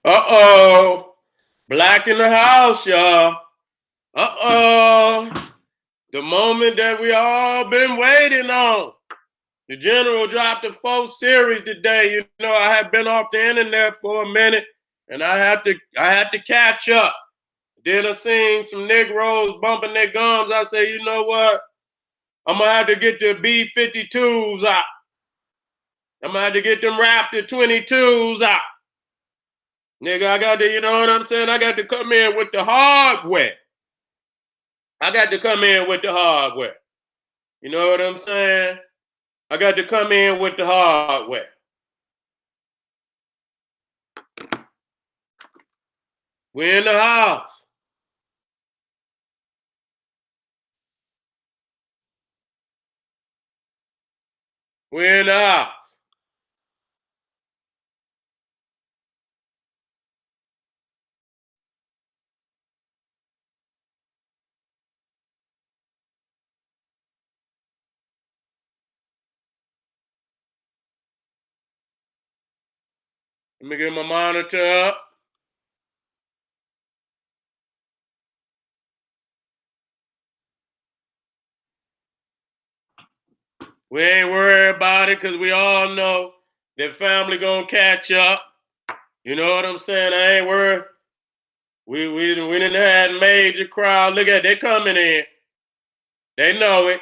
Uh-oh. Black in the house, y'all. Uh-oh. The moment that we all been waiting on. The general dropped a 4 series today. You know, I had been off the internet for a minute, and I had to catch up. Then I seen some Negroes bumping their gums. I say, you know what? I'm gonna have to get the B-52s out. I'm gonna have to get them Raptor 22s out. Nigga, I got to, you know what I'm saying? I got to come in with the hardware. I got to come in with the hardware. You know what I'm saying? I got to come in with the hardware. We're in the house. We're in the house. Let me get my monitor up. We ain't worried about it because we all know that family gonna catch up. You know what I'm saying? I ain't worried. We didn't have major crowd. Look at they coming in. They know it.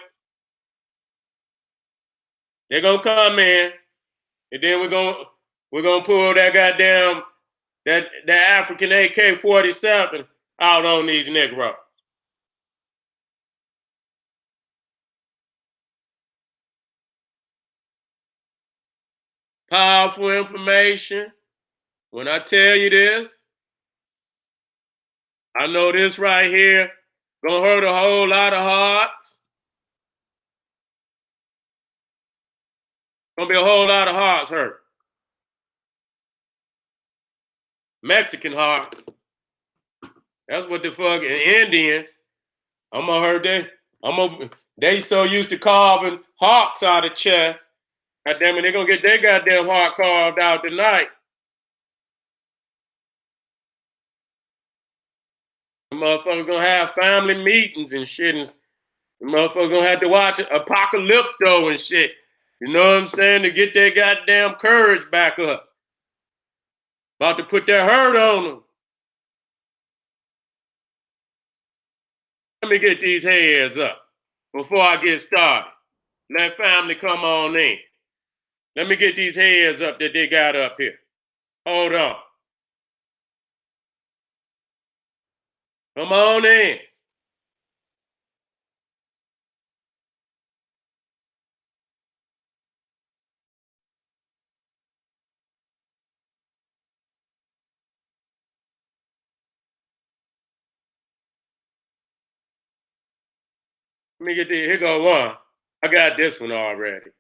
They gonna come in, and then we're gonna pull that goddamn that African AK-47 out on these Negroes. Powerful information. When I tell you this, I know this right here gonna hurt a whole lot of hearts. Gonna be a whole lot of hearts hurt. Mexican hearts. That's what the fucking Indians. I'm gonna hurt they. They so used to carving hearts out of chest. God damn it, they gonna get their goddamn heart carved out tonight. The motherfuckers gonna have family meetings and shit, and the motherfuckers gonna have to watch Apocalypto and shit. You know what I'm saying? To get their goddamn courage back up. About to put that hurt on them. Let me get these heads up before I get started. Let family come on in. Let me get these heads up that they got up here. Hold on. Come on in. Let me get this. Here go one. I got this one already.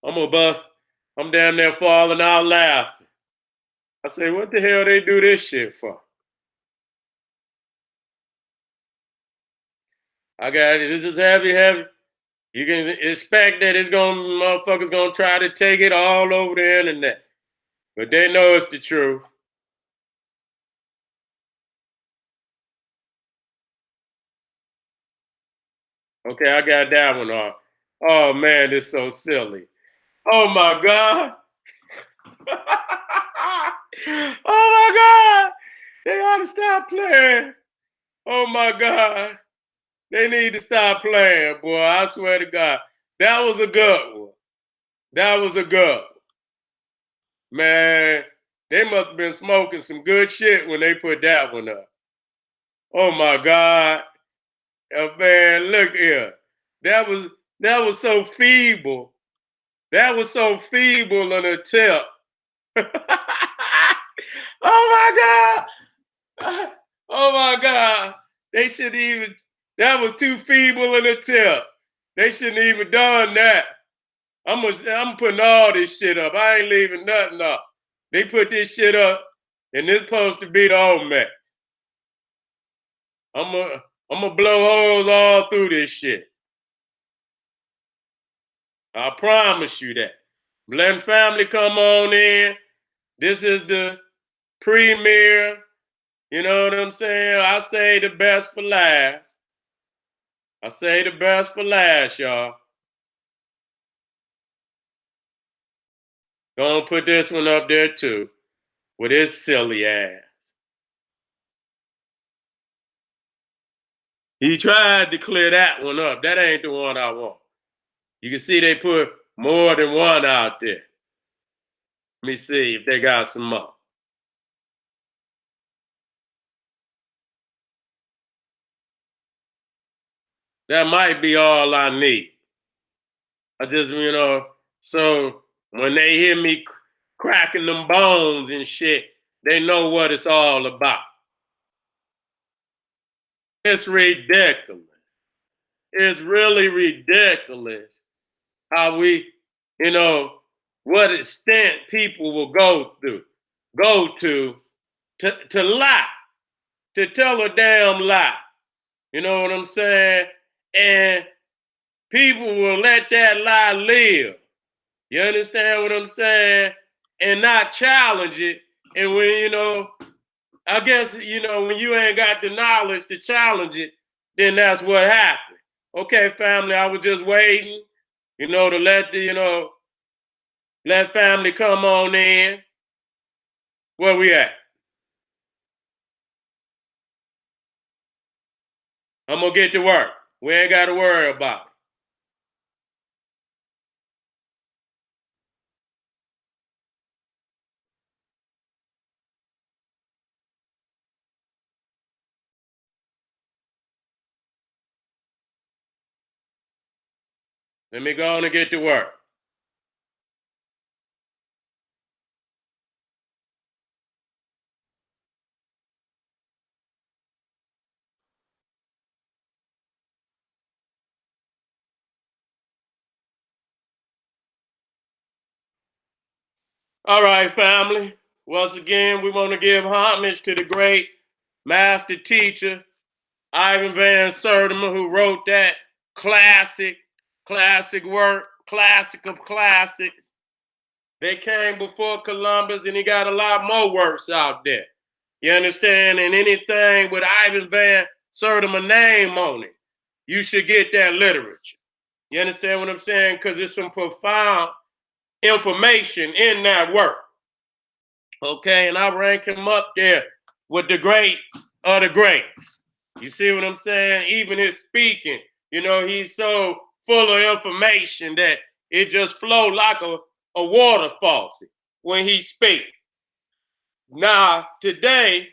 I'm above. I'm down there falling out laughing. I say, what the hell they do this shit for? I got it. This is heavy, heavy. You can expect that motherfuckers gonna try to take it all over the internet. But they know it's the truth. Okay, I got that one off. Oh man, this is so silly. Oh my God. Oh my God. They gotta stop playing. Oh my God. They need to stop playing, boy. I swear to God. That was a good one. That was a good one. Man, they must have been smoking some good shit when they put that one up. Oh my God. Man, look here. That was that was so feeble. That was so feeble an attempt. Oh my God. Oh my God. They shouldn't even, that was too feeble an attempt. They shouldn't even done that. I'm putting all this shit up. I ain't leaving nothing up. They put this shit up, and this supposed to be the Olmecs. I'm gonna I'm gonna blow holes all through this shit. I promise you that. Letting family come on in. This is the premiere. You know what I'm saying? I say the best for last. I say the best for last, y'all. Gonna put this one up there too, with his silly ass. He tried to clear that one up. That ain't the one I want. You can see they put more than one out there. Let me see if they got some more. That might be all I need. I just, so when they hear me cracking them bones and shit, they know what it's all about. It's ridiculous. It's really ridiculous how we, what extent people will go to lie, to tell a damn lie. You know what I'm saying? And people will let that lie live. You understand what I'm saying? And not challenge it. And when, I guess, when you ain't got the knowledge to challenge it, then that's what happened. Okay, family, I was just waiting, to let family come on in. Where we at? I'm gonna get to work. We ain't got to worry about it. Let me go on and get to work. All right, family. Once again, we want to give homage to the great master teacher, Ivan Van Sertima, who wrote that classic work, classic of classics. They came before Columbus, and he got a lot more works out there. You understand? And anything with Ivan Van Sertima name on it, you should get that literature. You understand what I'm saying? Because there's some profound information in that work. Okay, and I rank him up there with the greats of the greats. You see what I'm saying? Even his speaking, he's so full of information that it just flow like a water faucet when he speaks. Now, today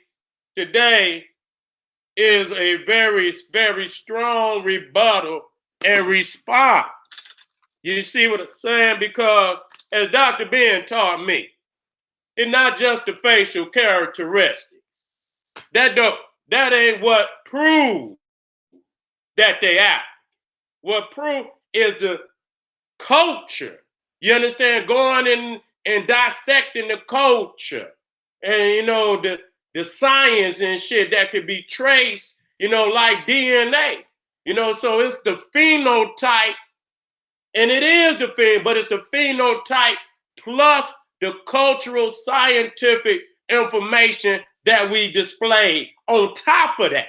is a very, very strong rebuttal and response. You see what I'm saying? Because as Dr. Ben taught me, it's not just the facial characteristics. That ain't what proves that they act. What proof is the culture. You understand? Going in and dissecting the culture and the science and shit that could be traced, like DNA. So it's the phenotype, and it is the thing, but it's the phenotype plus the cultural scientific information that we display on top of that.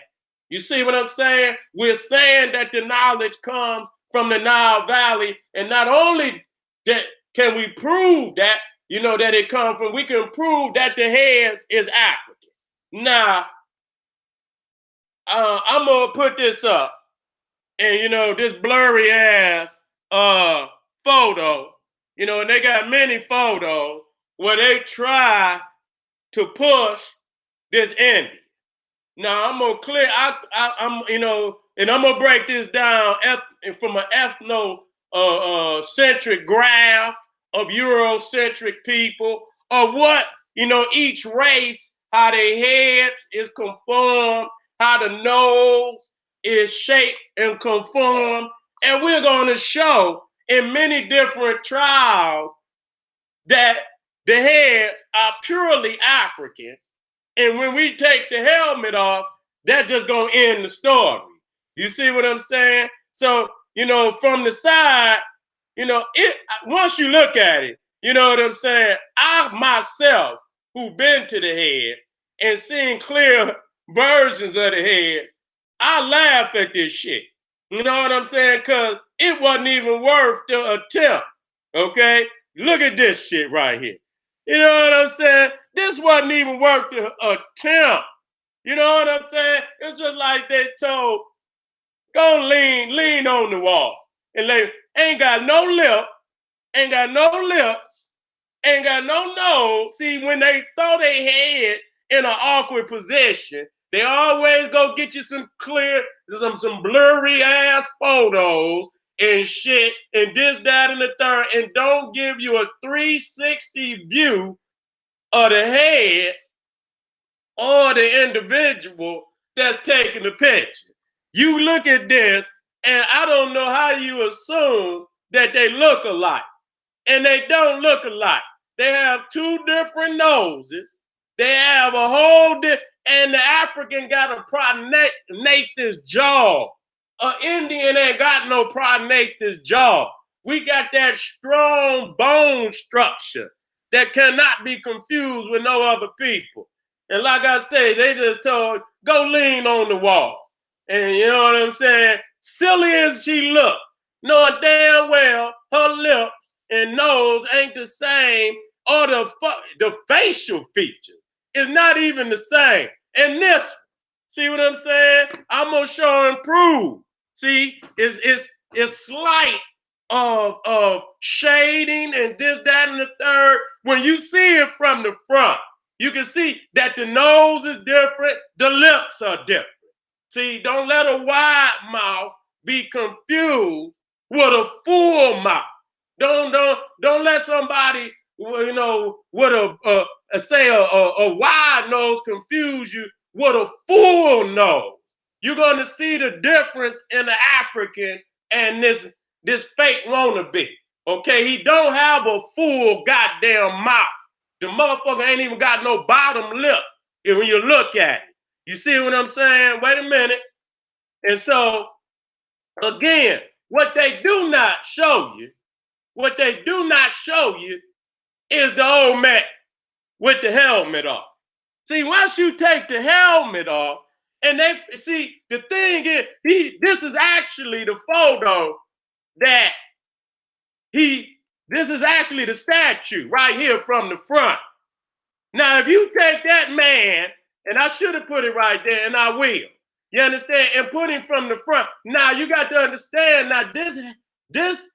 You see what I'm saying? We're saying that the knowledge comes from the Nile Valley, and not only that can we prove that, that it comes from, we can prove that the heads is African. Now, I'm gonna put this up, and this blurry ass photo, and they got many photos where they try to push this Indian. Now I'm gonna clear. I'm and I'm gonna break this down from an ethnocentric graph of Eurocentric people, of what each race, how their heads is conformed, how the nose is shaped and conformed, and we're going to show in many different trials that the heads are purely African. And when we take the helmet off, that's just gonna end the story. You see what I'm saying? So, from the side, once you look at it, you know what I'm saying? I myself who've been to the head and seen clear versions of the head, I laugh at this shit. You know what I'm saying? Because it wasn't even worth the attempt. Okay? Look at this shit right here. You know what I'm saying? This wasn't even worth the attempt. You know what I'm saying? It's just like they told, go lean on the wall. And they ain't got no lip, ain't got no lips, ain't got no nose. See, when they throw their head in an awkward position, they always go get you some clear, some blurry ass photos and shit, and this, that, and the third, and don't give you a 360 view of the head or the individual that's taking the picture. You look at this, and I don't know how you assume that they look alike. And they don't look alike. They have two different noses. They have a whole and the African got a prognathous jaw. An Indian ain't got no prognathous jaw. We got that strong bone structure that cannot be confused with no other people. And like I say, they just told, go lean on the wall. And you know what I'm saying? Silly as she looked, knowing damn well her lips and nose ain't the same, or the facial features is not even the same. And this, see what I'm saying? I'm gonna show and prove. See, it's slight of shading and this, that, and the third. When you see it from the front, you can see that the nose is different, the lips are different. See, don't let a wide mouth be confused with a full mouth. Don't let somebody, you know, with a wide nose confuse you with a full nose. You're gonna see the difference in the African and this fake wannabe. Okay, he don't have a full goddamn mouth. The motherfucker ain't even got no bottom lip. When you look at it, you see what I'm saying? Wait a minute. And so, again, what they do not show you is the Olmec with the helmet off. See, once you take the helmet off, and they see, the thing is, this is actually the photo that this is actually the statue right here from the front. Now, if you take that man, and I should have put it right there, and I will, you understand, and put him from the front. Now, you got to understand, now this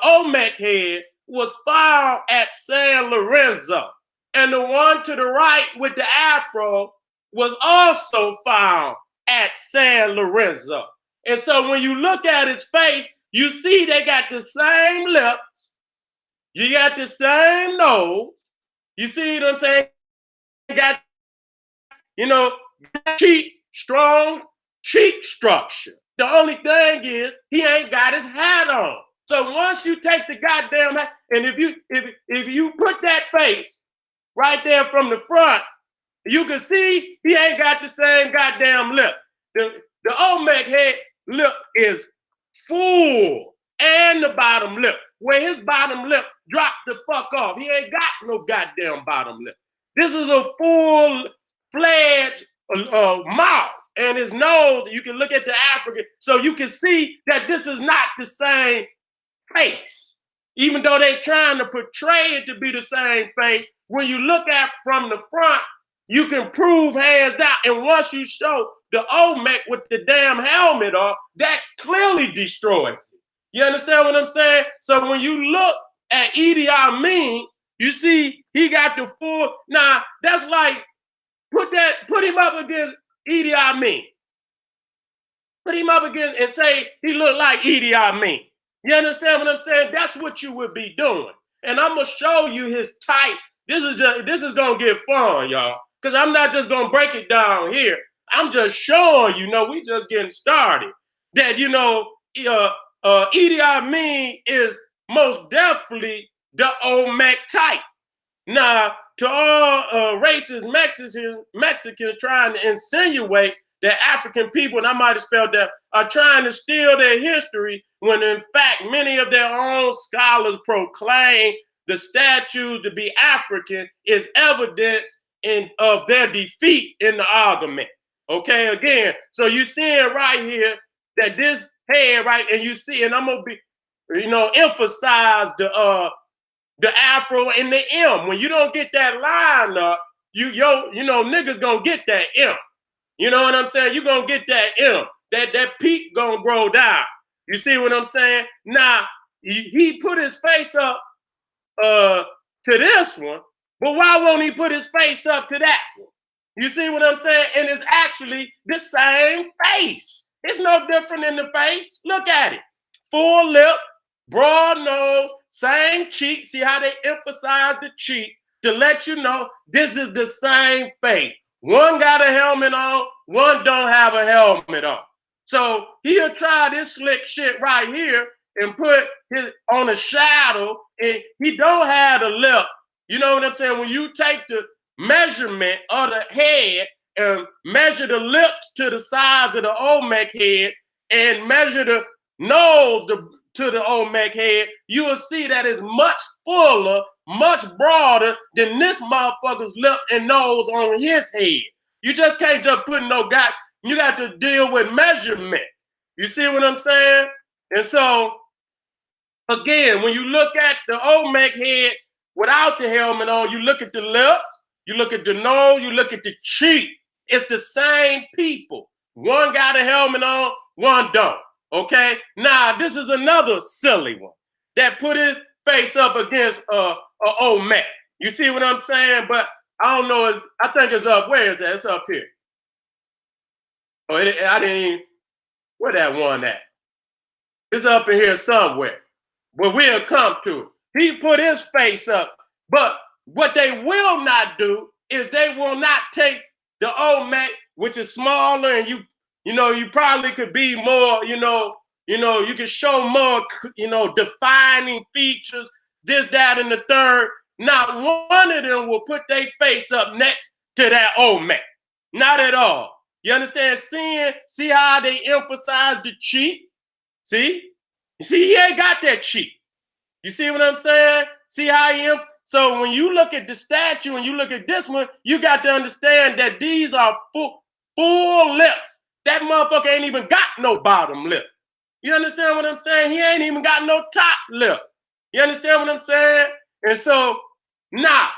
Olmec head was found at San Lorenzo. And the one to the right with the afro was also found at San Lorenzo. And so when you look at its face, you see they got the same lips, you got the same nose, you see what I'm saying? Got, you know, strong cheek structure. The only thing is he ain't got his hat on. So once you take the goddamn hat, and if you put that face right there from the front, you can see he ain't got the same goddamn lip. The Olmec head lip is full, and the bottom lip, where his bottom lip dropped the fuck off. He ain't got no goddamn bottom lip. This is a full-fledged mouth, and his nose, you can look at the African, so you can see that this is not the same face. Even though they're trying to portray it to be the same face, when you look at from the front, you can prove hands down. And once you show the Olmec with the damn helmet on, that clearly destroys it. You understand what I'm saying? So when you look at Idi Amin, you see he got the full. Now that's like put him up against Idi Amin. Put him up against and say he looked like Idi Amin. You understand what I'm saying? That's what you would be doing. And I'm gonna show you his type. This is gonna get fun, y'all. Because I'm not just gonna break it down here. I'm just showing you, we just getting started. That Idi Amin is most definitely the Olmec type. Now, to all racist Mexicans trying to insinuate that African people, and I might have spelled that, are trying to steal their history, when in fact many of their own scholars proclaim the statues to be African is evidence of their defeat in the argument. Okay, again, so you seeing right here that this head, right, and you see, and I'm gonna be, emphasize the Afro and the M. When you don't get that line up, niggas gonna get that M. You know what I'm saying? You gonna get that M. That peak gonna grow down. You see what I'm saying? Now he put his face up to this one, but why won't he put his face up to that one? You see what I'm saying? And it's actually the same face. It's no different in the face. Look at it. Full lip, broad nose, same cheek. See how they emphasize the cheek to let you know this is the same face. One got a helmet on, one don't have a helmet on. So he'll try this slick shit right here and put his on a shadow, and he don't have the lip. You know what I'm saying? When you take the measurement of the head and measure the lips to the size of the Olmec head and measure the nose to the Olmec head, you will see that it's much fuller, much broader than this motherfucker's lip and nose on his head. You just can't just put no guy. You got to deal with measurement. You see what I'm saying? And so, again, when you look at the Olmec head without the helmet on, you look at the lips, you look at the nose, you look at the cheek. It's the same people. One got a helmet on, one don't. Okay? Now, this is another silly one that put his face up against Olmec. You see what I'm saying? But I don't know. I think it's up. Where is that? It's up here. Oh, I didn't even. Where that one at? It's up in here somewhere. But we'll come to it. He put his face up. But what they will not do is they will not take the Olmec, which is smaller, and you probably could be more, you can show more, defining features, this, that, and the third. Not one of them will put their face up next to that Olmec. Not at all. You understand? See how they emphasize the cheek? See? You see, he ain't got that cheek. You see what I'm saying? See how he so when you look at the statue and you look at this one, you got to understand that these are full lips. That motherfucker ain't even got no bottom lip. You understand what I'm saying? He ain't even got no top lip. You understand what I'm saying? And so now,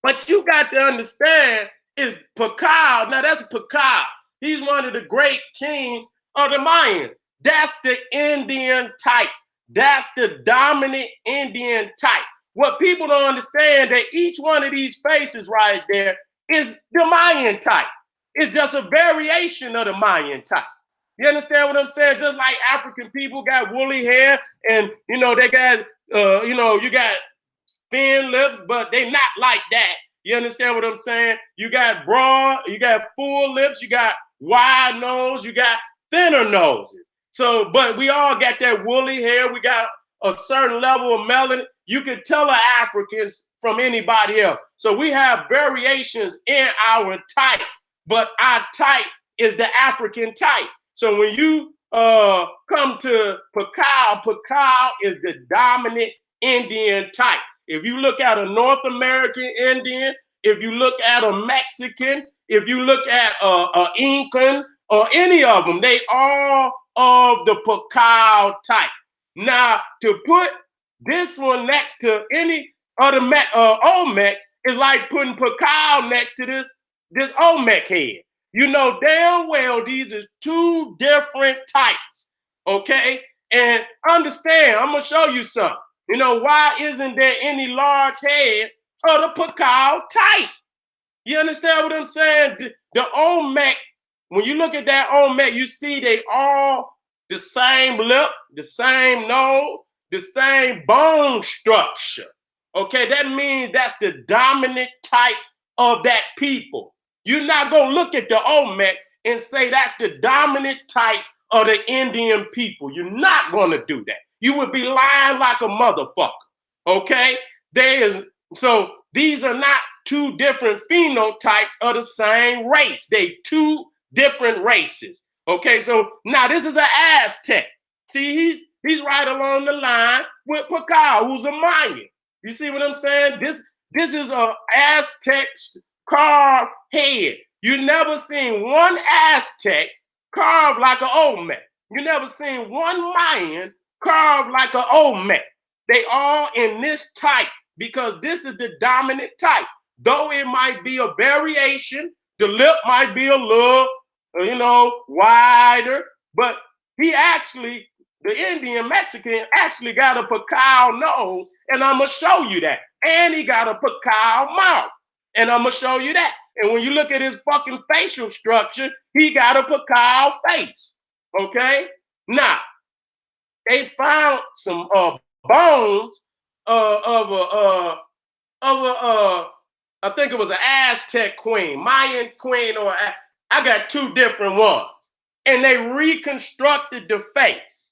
but you got to understand is Pakal. Now that's Pakal. He's one of the great kings of the Mayans. That's the Indian type. That's the dominant Indian type. What people don't understand that each one of these faces right there is the Mayan type. It's just a variation of the Mayan type. You understand what I'm saying? Just like African people got woolly hair and, they got, you got thin lips, but they not like that. You understand what I'm saying? You got broad, you got full lips, you got wide nose, you got thinner noses. So, but we all got that woolly hair. We got a certain level of melanin. You can tell Africans from anybody else. So we have variations in our type, but our type is the African type. So when you come to Pakal, Pakal is the dominant Indian type. If you look at a North American Indian, if you look at a Mexican, if you look at a Incan or any of them, they all of the Pakal type. Now, to put this one next to any other Olmecs is like putting Pakal next to this Olmec head. You know damn well these are two different types, okay? And understand, I'm going to show you something. Why isn't there any large head of the Pakal type? You understand what I'm saying? The Olmec, when you look at that Olmec, you see they all the same lip, the same nose, the same bone structure. Okay, that means that's the dominant type of that people. You're not going to look at the Olmec and say that's the dominant type of the Indian people. You're not going to do that. You would be lying like a motherfucker. Okay? So these are not two different phenotypes of the same race. They two different races. Okay, so now this is an Aztec. See, he's right along the line with Pakal, who's a Mayan. You see what I'm saying? This is a Aztec carved head. You never seen one Aztec carved like an Olmec. You never seen one Mayan carved like an Olmec. They all in this type because this is the dominant type. Though it might be a variation, the lip might be a little, wider, but he actually, the Indian Mexican actually got a Pacquiao nose, and I'm gonna show you that. And he got a Pacquiao mouth, and I'm gonna show you that. And when you look at his fucking facial structure, he got a Pacquiao face. Okay? Now, they found some bones of a I think it was an Aztec queen, Mayan queen, or I got two different ones. And they reconstructed the face.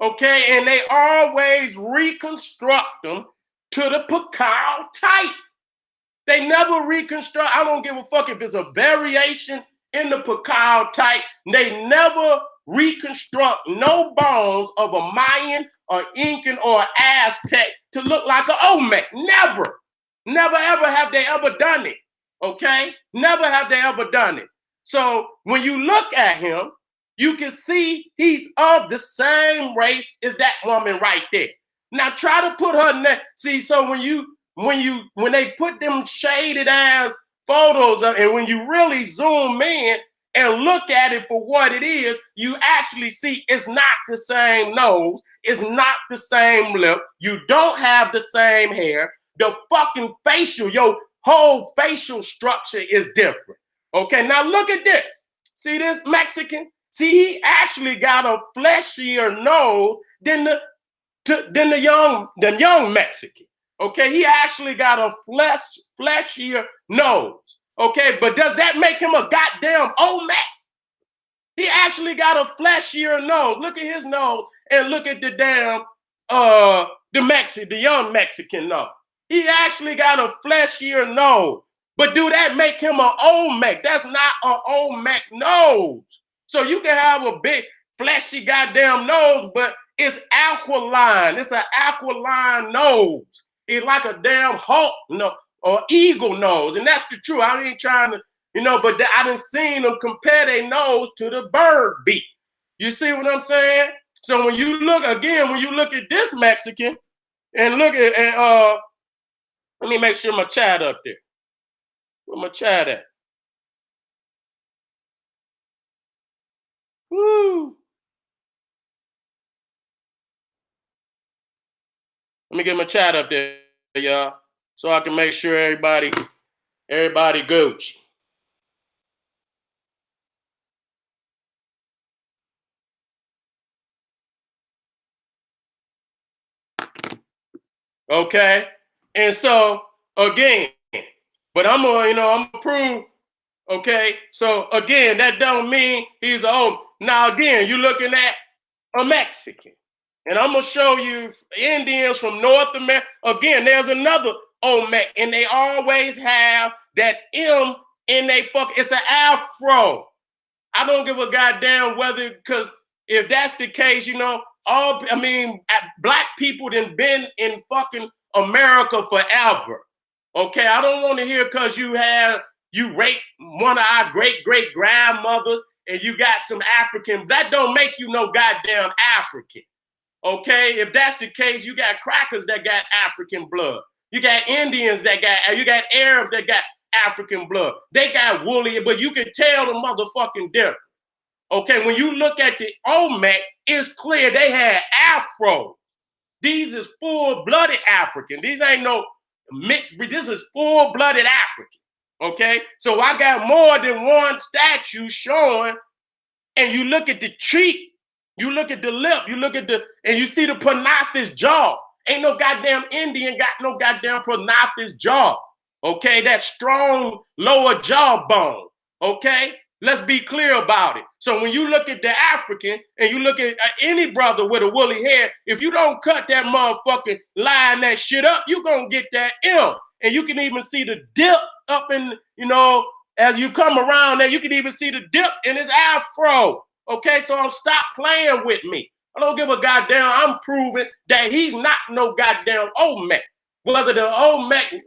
Okay, and they always reconstruct them to the Pacquiao type. They never reconstruct. I don't give a fuck if it's a variation in the Pacquiao type. They never reconstruct no bones of a Mayan or Incan or Aztec to look like an Olmec. Never. Never ever have they ever done it. Okay? Never have they ever done it. So when you look at him, you can see he's of the same race as that woman right there. Now try to put her next. See, so when they put them shaded ass photos up, and when you really zoom in and look at it for what it is, you actually see it's not the same nose, it's not the same lip, you don't have the same hair, the fucking facial, your whole facial structure is different. Okay, now look at this. See this Mexican? See, he actually got a fleshier nose than the young Mexican. Okay, he actually got a fleshier nose. Okay, but does that make him a goddamn Olmec? He actually got a fleshier nose. Look at his nose and look at the damn the young Mexican nose. He actually got a fleshier nose. But do that make him an Olmec? That's not an Olmec nose. So you can have a big fleshy goddamn nose, but it's aquiline. It's an aquiline nose. It's like a damn hawk or eagle nose. And that's the truth. I ain't trying to, but I done seen them compare their nose to the bird beak. You see what I'm saying? So when you look at this Mexican and look at, let me make sure my chat up there. Where my chat at? Woo. Let me get my chat up there, y'all, so I can make sure everybody Gucci. Okay, and so again, but I'm gonna prove. Okay, so again, that don't mean he's an old. Now again, you're looking at a Mexican, and I'm gonna show you Indians from North America. Again, there's another Olmec, and they always have that M in they fuck. It's an afro. I don't give a goddamn whether, because if that's the case, black people done been in fucking America forever. Okay, I don't want to hear because you raped one of our great grandmothers and you got some African. That don't make you no goddamn African. Okay, if that's the case, you got crackers that got African blood. You got Indians you got Arabs that got African blood. They got woolly, but you can tell the motherfucking difference. Okay, when you look at the Olmec, it's clear they had afro. These is full-blooded African. These ain't no mixed breed. This is full-blooded African. Okay, so I got more than one statue showing, and you look at the cheek, you look at the lip, and you see the prognathes jaw. Ain't no goddamn Indian got no goddamn prognathes jaw. Okay, that strong lower jawbone. Okay, let's be clear about it. So when you look at the African and you look at any brother with a woolly hair, if you don't cut that motherfucking line that shit up, you're gonna get that M. And you can even see the dip up in, as you come around there, you can even see the dip in his afro. Okay, so stop playing with me. I don't give a goddamn. I'm proving that he's not no goddamn Olmec. Whether the Olmecs,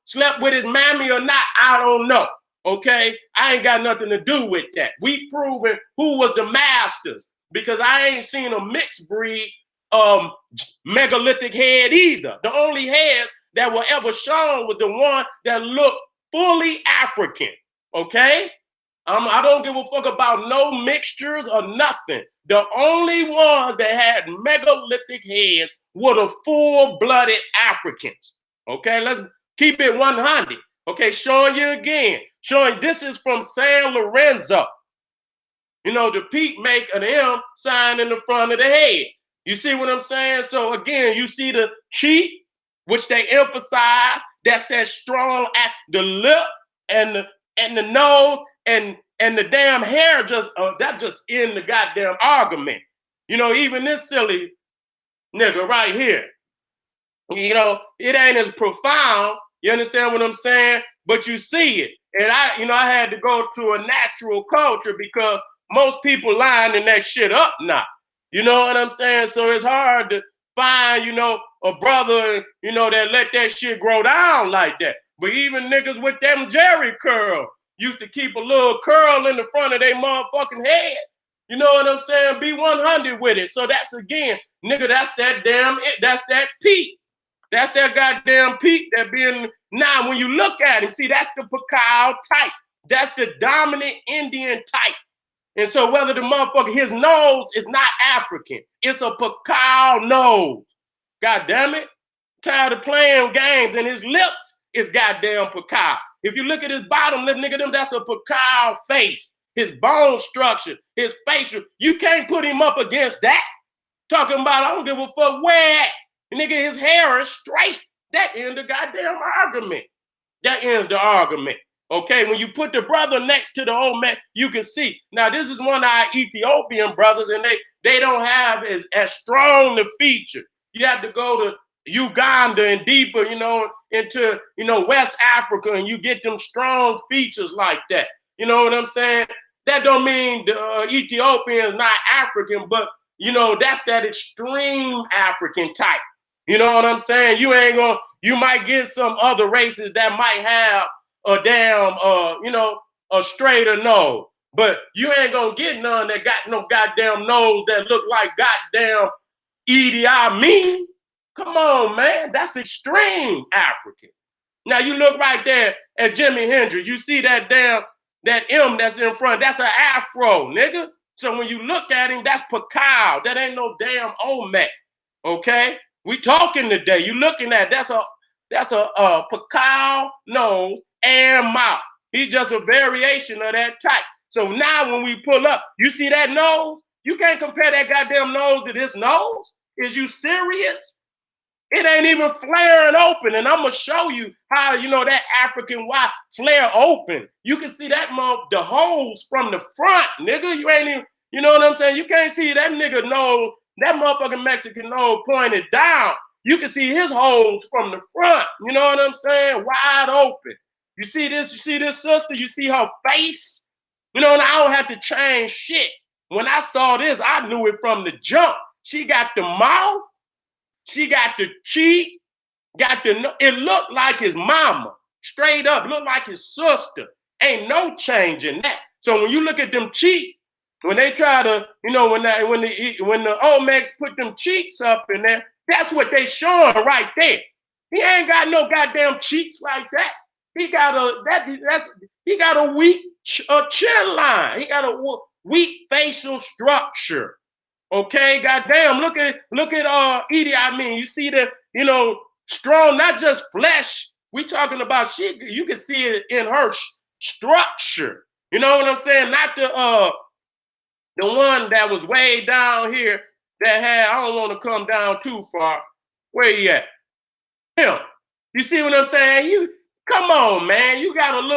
slept with his mammy or not, I don't know. Okay, I ain't got nothing to do with that. We proving who was the masters, because I ain't seen a mixed breed megalithic head either. The only heads that were ever shown was the one that looked fully African. Okay, I don't give a fuck about no mixtures or nothing. The only ones that had megalithic heads were the full-blooded Africans. Okay, let's keep it 100. Okay, showing you again. Showing this is from San Lorenzo. The peak make an M sign in the front of the head. You see what I'm saying? So again, you see the cheek, which they emphasize. That's that strong the lip and the nose and the damn hair that just in the goddamn argument. Even this silly nigga right here. It ain't as profound. You understand what I'm saying? But you see it. And I had to go to a natural culture because most people lining that shit up now. You know what I'm saying? So it's hard to find, a brother, that let that shit grow down like that. But even niggas with them Jerry curl used to keep a little curl in the front of their motherfucking head. You know what I'm saying? Be 100 with it. So that's again, nigga, that's that peak. That's that goddamn peak that being, now when you look at him, see, that's the Pacao type. That's the dominant Indian type. And so whether the motherfucker, his nose is not African, it's a Pacao nose. God damn it. Tired of playing games, and his lips is goddamn Pacao. If you look at his bottom lip, nigga, that's a Pacao face. His bone structure, his facial, you can't put him up against that. Talking about, I don't give a fuck where at. Nigga, his hair is straight. That ends the goddamn argument. That ends the argument. Okay, when you put the brother next to the old man, you can see. Now, this is one of our Ethiopian brothers, and they don't have as strong the feature. You have to go to Uganda and deeper, into, West Africa, and you get them strong features like that. You know what I'm saying? That don't mean the Ethiopian is not African, but, that's that extreme African type. You know what I'm saying? You might get some other races that might have a damn, a straighter nose. But you ain't gonna get none that got no goddamn nose that look like goddamn Idi Amin. Come on, man. That's extreme African. Now you look right there at Jimi Hendrix. You see that M that's in front. That's an afro, nigga. So when you look at him, that's Pacao. That ain't no damn Olmec. Okay? We talking today. You looking at that's a Pacao nose and mouth. He's just a variation of that type. So now when we pull up, you see that nose? You can't compare that goddamn nose to this nose. Is you serious? It ain't even flaring open. And I'm gonna show you how, that African white flare open. You can see that the holes from the front, nigga. You ain't even, you know what I'm saying? You can't see that nigga nose, that motherfucking Mexican nose pointed down. You can see his holes from the front. You know what I'm saying? Wide open. You see this sister? You see her face? And I don't have to change shit. When I saw this, I knew it from the jump. She got the mouth. She got the cheek. It looked like his mama. Straight up, looked like his sister. Ain't no change in that. So when you look at them cheeks, when they try to, when the Olmecs put them cheeks up in there, that's what they showing right there. He ain't got no goddamn cheeks like that. He got a weak chin line. He got a weak facial structure. Okay, goddamn. Look at Idi Amin. You see the, strong, not just flesh. We talking about you can see it in her structure. You know what I'm saying? Not the one that was way down here that had, I don't want to come down too far. Where you at? Him. You see what I'm saying? Come on, man. You got a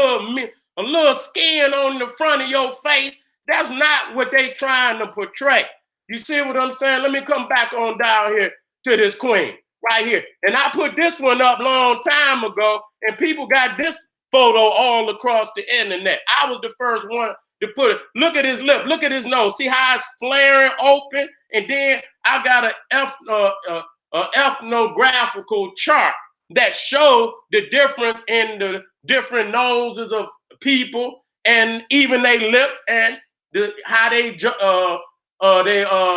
little skin on the front of your face. That's not what they trying to portray. You see what I'm saying? Let me come back on down here to this queen right here. And I put this one up long time ago, and people got this photo all across the internet. I was the first one to put it. Look at his lip. Look at his nose. See how it's flaring open? And then I got an ethnographical chart that show the difference in the different noses of people and even their lips and how they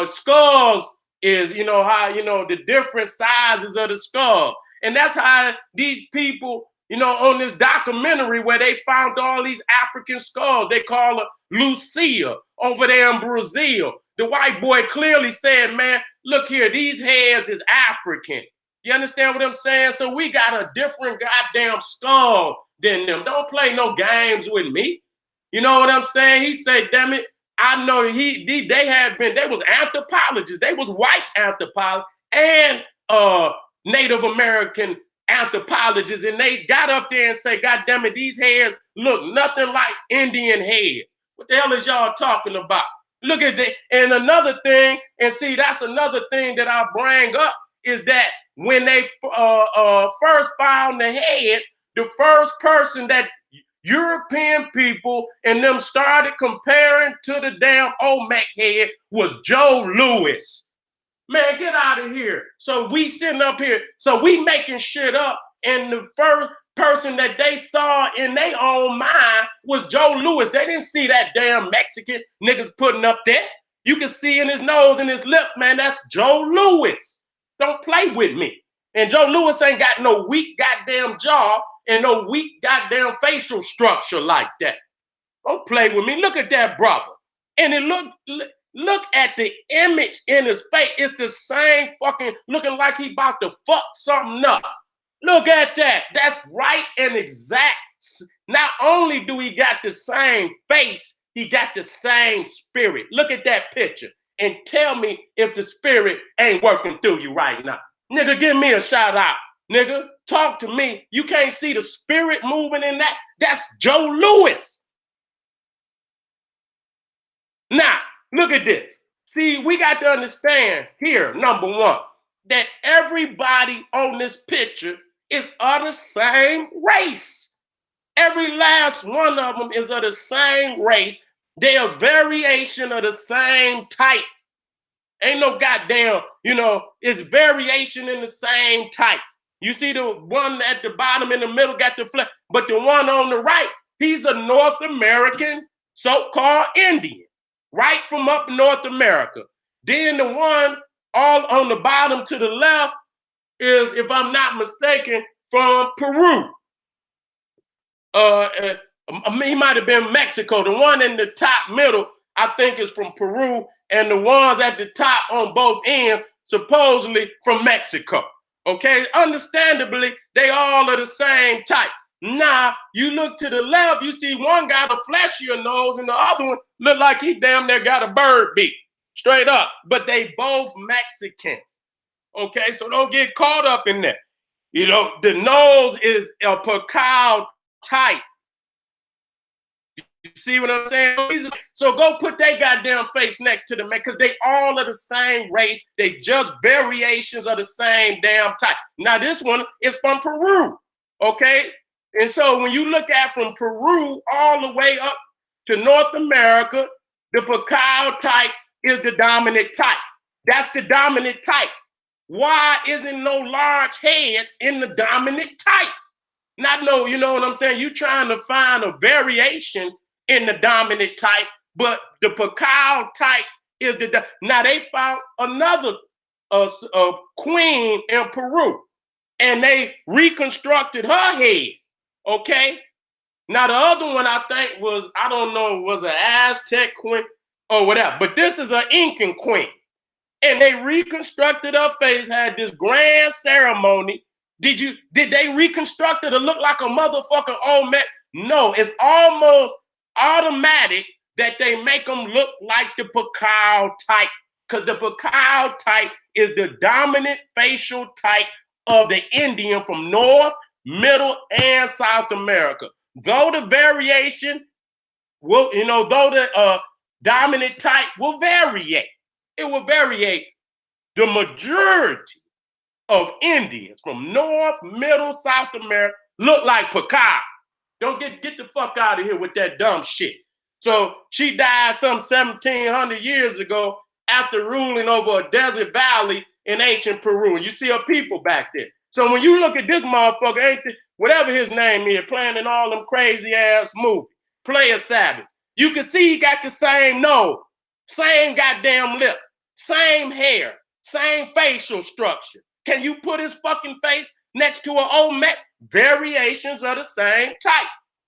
skulls is, how, the different sizes of the skull. And that's how these people, on this documentary where they found all these African skulls, they call her Lucia over there in Brazil. The white boy clearly said, man, look here, these heads is African. You understand what I'm saying? So we got a different goddamn skull than them. Don't play no games with me. You know what I'm saying? He said, damn it, I know they was anthropologists. They was white anthropologists and Native American anthropologists. And they got up there and say, God damn it, these heads look nothing like Indian heads. What the hell is y'all talking about? Look at that. And another thing, and see, that's another thing that I bring up, is that when they first found the head, the first person that European people and them started comparing to the damn Olmec head was Joe Louis. Man, get out of here. So we sitting up here, so we making shit up, and the first person that they saw in their own mind was Joe Louis. They didn't see that damn Mexican niggas putting up there. You can see in his nose and his lip, man, that's Joe Louis. Don't play with me. And Joe Louis ain't got no weak goddamn jaw and no weak goddamn facial structure like that. Don't play with me. Look at that brother. And it look at the image in his face. It's the same fucking looking like he about to fuck something up. Look at that. That's right and exact. Not only do he got the same face, he got the same spirit. Look at that picture and tell me if the spirit ain't working through you right now. Nigga, give me a shout out. Nigga, talk to me. You can't see the spirit moving in that? That's Joe Louis. Now, look at this. See, we got to understand here, number one, that everybody on this picture is of the same race. Every last one of them is of the same race. They're a variation of the same type. Ain't no goddamn, it's variation in the same type. You see the one at the bottom in the middle got the flag, but the one on the right, he's a North American so-called Indian, right from up North America. Then the one all on the bottom to the left is, if I'm not mistaken, from Peru. He might have been Mexico. The one in the top middle, I think, is from Peru, and the ones at the top on both ends, supposedly from Mexico. Okay, understandably, they all are the same type. Now, you look to the left, you see one got a fleshier nose, and the other one look like he damn near got a bird beak, straight up. But they both Mexicans. Okay, so don't get caught up in that. The nose is a Pacao type. You see what I'm saying? So go put their goddamn face next to them, man, because they all are the same race. They just variations of the same damn type. Now, this one is from Peru, okay? And so when you look at from Peru all the way up to North America, the Pacao type is the dominant type. That's the dominant type. Why isn't no large heads in the dominant type? Not no, you know what I'm saying? You trying to find a variation in the dominant type, but the Pacao type is the. Now they found another queen in Peru, and they reconstructed her head. Okay. Now the other one I think was, I don't know, was an Aztec queen or whatever, but this is an Incan queen, and they reconstructed her face. Had this grand ceremony. Did they reconstruct it to look like a motherfucking Olmec? No, it's almost automatic that they make them look like the Pacao type, because the Pacao type is the dominant facial type of the Indian from North, Middle, and South America. Though the variation will, though the dominant type will variate, it will variate. The majority of Indians from North, Middle, South America look like Pacao. Don't get the fuck out of here with that dumb shit. So she died some 1,700 years ago after ruling over a desert valley in ancient Peru. And you see her people back there. So when you look at this motherfucker, ain't this, whatever his name is, playing in all them crazy ass movies, Player Savage, you can see he got the same nose, same goddamn lip, same hair, same facial structure. Can you put his fucking face next to an Olmec? Variations of the same type.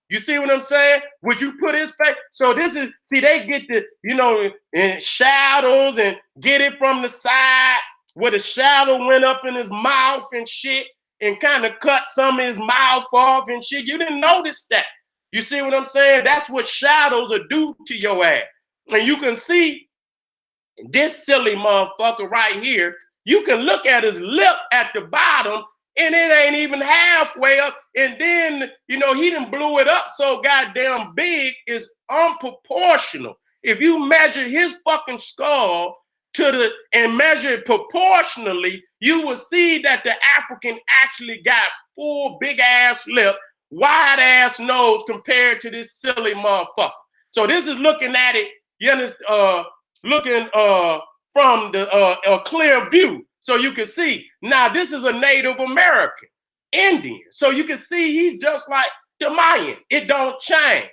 You see what I'm saying? Would you put his face? So this is, see, they get the, you know, in shadows and get it from the side where the shadow went up in his mouth and shit and kind of cut some of his mouth off and shit. You didn't notice that. You see what I'm saying? That's what shadows will do to your ass. And you can see this silly motherfucker right here. You can look at his lip at the bottom and it ain't even halfway up. And then, you know, he done blew it up so goddamn big, it's unproportional. If you measure his fucking skull to the and measure it proportionally, you will see that the African actually got full big ass lip, wide ass nose compared to this silly motherfucker. So this is looking at it, you understand, looking from the a clear view. So you can see, now this is a Native American Indian. So you can see he's just like the Mayan. It don't change.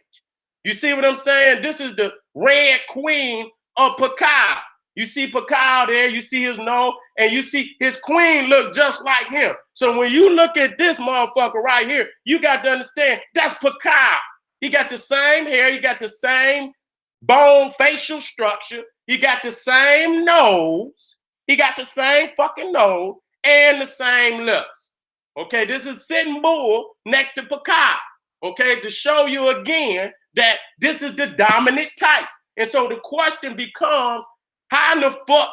You see what I'm saying? This is the Red Queen of Pacao. You see Pacao there, you see his nose, and you see his queen look just like him. So when you look at this motherfucker right here, you got to understand that's Pacao. He got the same hair, he got the same bone facial structure, he got the same nose, he got the same fucking nose and the same lips. Okay, this is Sitting Bull next to Pacao. Okay, to show you again that this is the dominant type. And so the question becomes, how in the fuck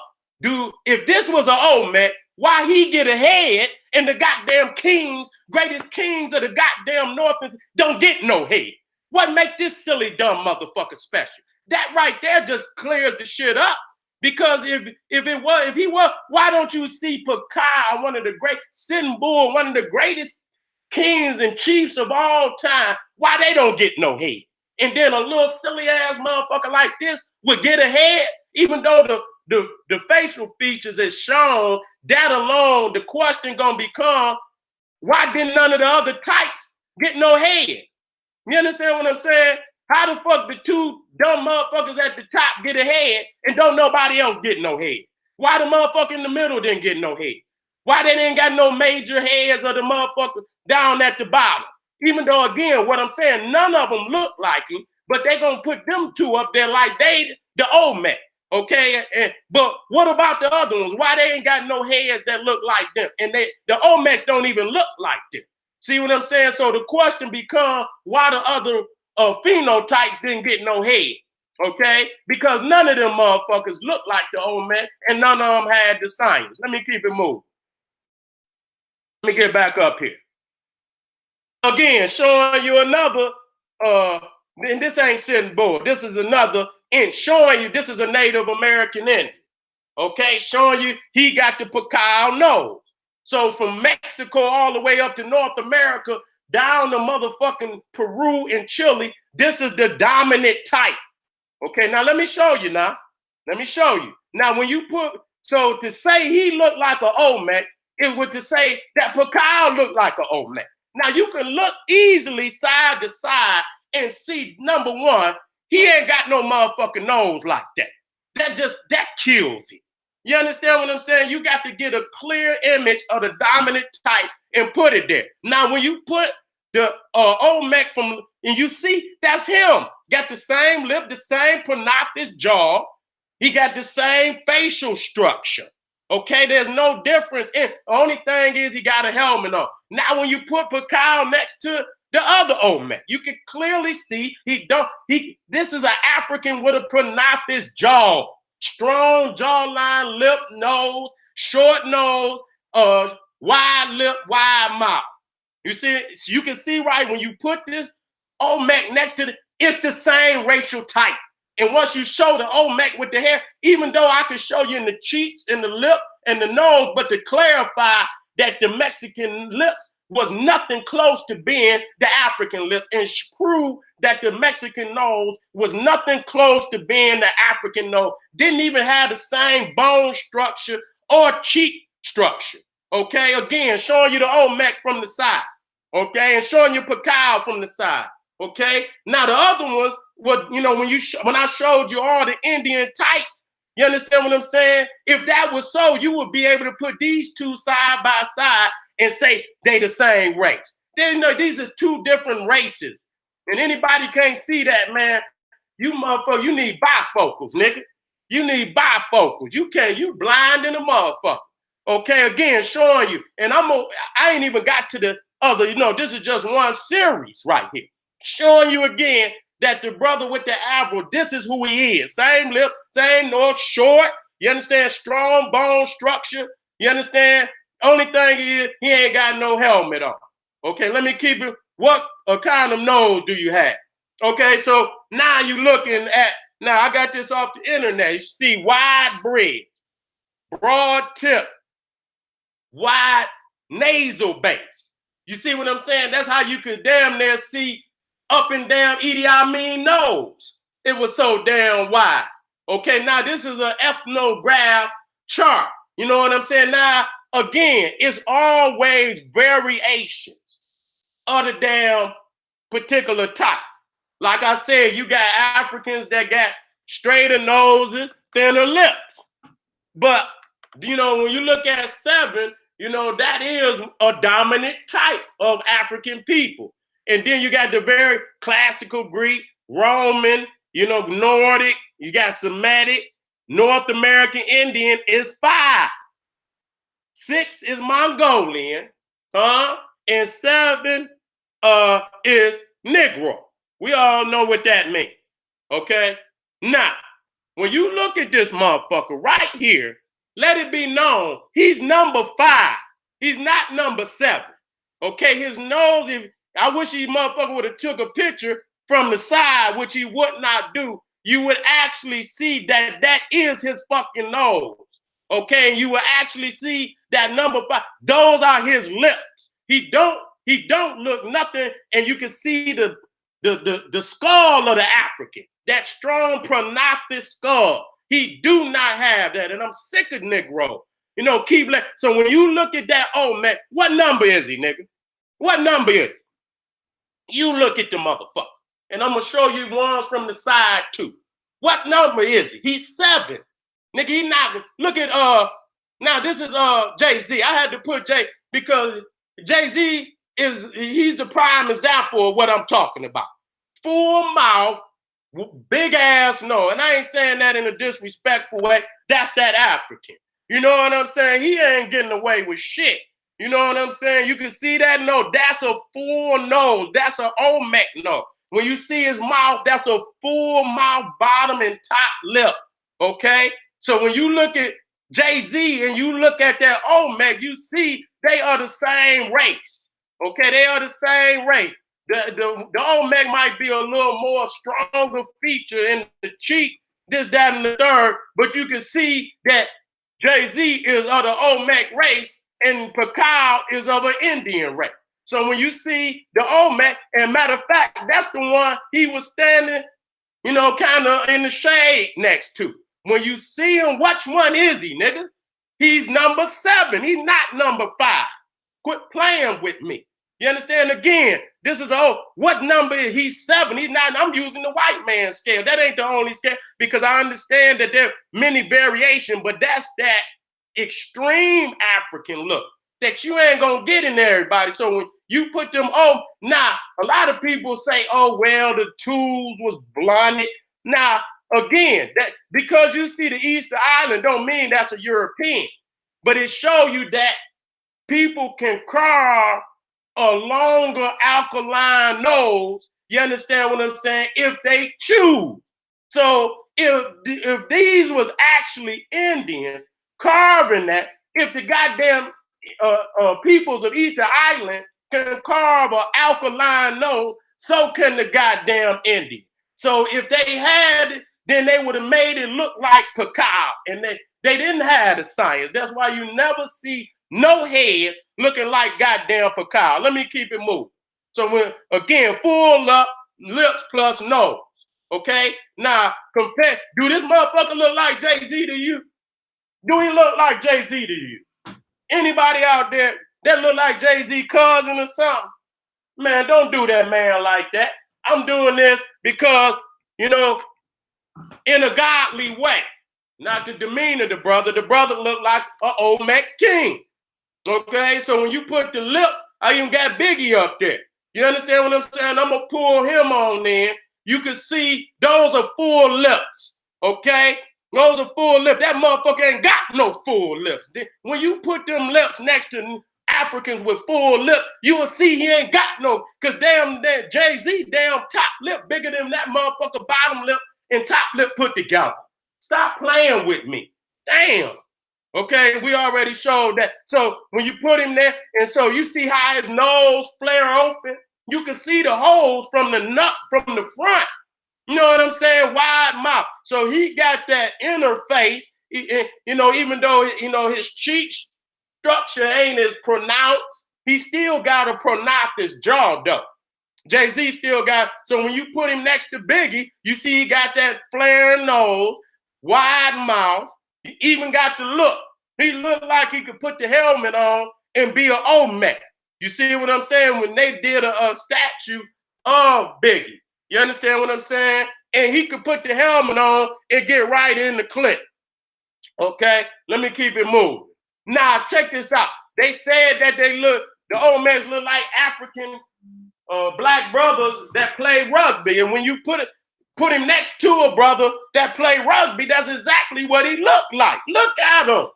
if this was an Olmec, why he get ahead and the goddamn kings, greatest kings of the goddamn North don't get no head? What make this silly dumb motherfucker special? That right there just clears the shit up. Because if he was, why don't you see Pacao, one of the great Sitting Bull, one of the greatest kings and chiefs of all time, why they don't get no head? And then a little silly ass motherfucker like this would get ahead, even though the facial features is shown. That alone, the question gonna become, why didn't none of the other types get no head? You understand what I'm saying? How the fuck the two dumb motherfuckers at the top get ahead and don't nobody else get no head? Why the motherfucker in the middle didn't get no head? Why they didn't got no major heads of the motherfucker down at the bottom? Even though, again, what I'm saying, none of them look like him, but they gonna put them two up there like they the Olmec, okay? But what about the other ones? Why they ain't got no heads that look like them? And the Olmecs don't even look like them. See what I'm saying? So the question becomes, why the other phenotypes didn't get no head, okay? Because none of them motherfuckers look like the Olmec and none of them had the science. Let me keep it moving. Let me get back up here. Again, showing you another, and this ain't Sitting Bull. This is another, showing you this is a Native American Indian, okay? Showing you he got the Pacao nose. So from Mexico all the way up to North America, down to motherfucking Peru and Chile, this is the dominant type. Okay, now let me show you now. Let me show you. Now when you put, so to say he looked like an Olmec, it would to say that Pacao looked like an Olmec. Now you can look easily side to side and see, number one, he ain't got no motherfucking nose like that. That kills him. You understand what I'm saying? You got to get a clear image of the dominant type and put it there. Now, when you put the Olmec from, and you see, that's him. Got the same lip, the same prognathic jaw. He got the same facial structure. Okay, there's no difference. The only thing is he got a helmet on. Now, when you put Pacao next to the other Olmec, you can clearly see this is an African with a prognathic jaw. Strong jawline, lip, nose, short nose, wide lip, wide mouth. You see, you can see right when you put this Olmec next to it's the same racial type. And once you show the Olmec with the hair, even though I can show you in the cheeks and the lip and the nose, but to clarify that the Mexican lips was nothing close to being the African lips, and prove that the Mexican nose was nothing close to being the African nose. Didn't even have the same bone structure or cheek structure. Okay, again, showing you the Olmec from the side. Okay, and showing you Pacao from the side. Okay, now the other ones, what you know, when I showed you all the Indian types, you understand what I'm saying? If that was so, you would be able to put these two side by side and say they the same race. Then, you know, these are two different races, and anybody can't see that, man. You motherfucker, you need bifocals, nigga. You need bifocals. You can't, you blind in a motherfucker. Okay, again, showing you. And I ain't even got to the other, you know, this is just one series right here. Showing you again that the brother with the afro, this is who he is. Same lip, same nose, short. You understand? Strong bone structure. You understand? Only thing is, he ain't got no helmet on. Okay, let me keep it. What kind of nose do you have? Okay, so now you looking at, now I got this off the internet. You see wide bridge, broad tip, wide nasal base. You see what I'm saying? That's how you could damn near see up and down Idi Amin nose. It was so damn wide. Okay, now this is an ethnograph chart. You know what I'm saying? Now, again, it's always variations of the damn particular type. Like I said, you got Africans that got straighter noses, thinner lips. But, you know, when you look at 7, you know, that is a dominant type of African people. And then you got the very classical Greek, Roman, you know, Nordic, you got Semitic, North American Indian is 5. 6 is Mongolian, and 7 is Negro. We all know what that means. Okay? Now, when you look at this motherfucker right here, let it be known he's number 5. He's not number 7. Okay, his nose, I wish he motherfucker would have took a picture from the side, which he would not do. You would actually see that that is his fucking nose. Okay, and you will actually see that number 5. Those are his lips. He don't look nothing, and you can see the skull of the African, that strong prognathic skull. He do not have that, and I'm sick of Negro. You know, keep so when you look at that Olmec, what number is he, nigga? What number is he? You look at the motherfucker, and I'm gonna show you ones from the side too. What number is he? He's 7. Nigga, he not, look at, now this is Jay-Z. I had to put Jay, because Jay-Z he's the prime example of what I'm talking about. Full mouth, big ass nose. And I ain't saying that in a disrespectful way. That's that African. You know what I'm saying? He ain't getting away with shit. You know what I'm saying? You can see that nose. That's a full nose. That's an Olmec nose. When you see his mouth, that's a full mouth, bottom and top lip. Okay? So when you look at Jay-Z and you look at that Olmec, you see they are the same race. Okay, they are the same race. The Olmec might be a little more stronger feature in the cheek, this, that, and the third, but you can see that Jay-Z is of the Olmec race and Pacao is of an Indian race. So when you see the Olmec, and matter of fact, that's the one he was standing, you know, kind of in the shade next to. When you see him, which one is he, nigga? He's number 7. He's not number 5. Quit playing with me. You understand? Again, this is, what number is he? 7. He's not, I'm using the white man scale. That ain't the only scale, because I understand that there are many variations, but that's that extreme African look that you ain't gonna get in everybody. So when you put them on, now a lot of people say, oh, well, the tools was blinded. Now, again, that because you see the Easter Island don't mean that's a European, but it show you that people can carve a longer alkaline nose, you understand what I'm saying, if they choose. So if these was actually Indians carving that, if the goddamn peoples of Easter Island can carve an alkaline nose, so can the goddamn Indian. So if they had it, then they would have made it look like Pacao, and they didn't have the science. That's why you never see no heads looking like goddamn Pacao. Let me keep it moving. So when, again, full up, lips plus nose. Okay? Now, compare, do this motherfucker look like Jay-Z to you? Do he look like Jay-Z to you? Anybody out there that look like Jay-Z cousin or something, man, don't do that man like that. I'm doing this because, you know, in a godly way, not to demean the brother. The brother looked like an Olmec king. Okay, so when you put the lips, I even got Biggie up there. You understand what I'm saying? I'm gonna pull him on in. You can see those are full lips. Okay, those are full lips. That motherfucker ain't got no full lips. When you put them lips next to Africans with full lip, you will see he ain't got no. Cause damn, Jay-Z damn top lip bigger than that motherfucker bottom lip and top lip put together. Stop playing with me. Damn. Okay, we already showed that. So when you put him there, and so you see how his nose flare open, you can see the holes from the nut from the front. You know what I'm saying? Wide mouth. So he got that inner face. You know, even though his cheek structure ain't as pronounced, he still got a pronounced jaw though. Jay-Z still got. So when you put him next to Biggie, you see he got that flaring nose, wide mouth. He even got the look. He looked like he could put the helmet on and be an Olmec. You see what I'm saying? When they did a statue of Biggie. You understand what I'm saying? And he could put the helmet on and get right in the clip. Okay? Let me keep it moving. Now, check this out. They said that the Olmecs look like African black brothers that play rugby. And when you put him next to a brother that play rugby, that's exactly what he looked like. Look at him.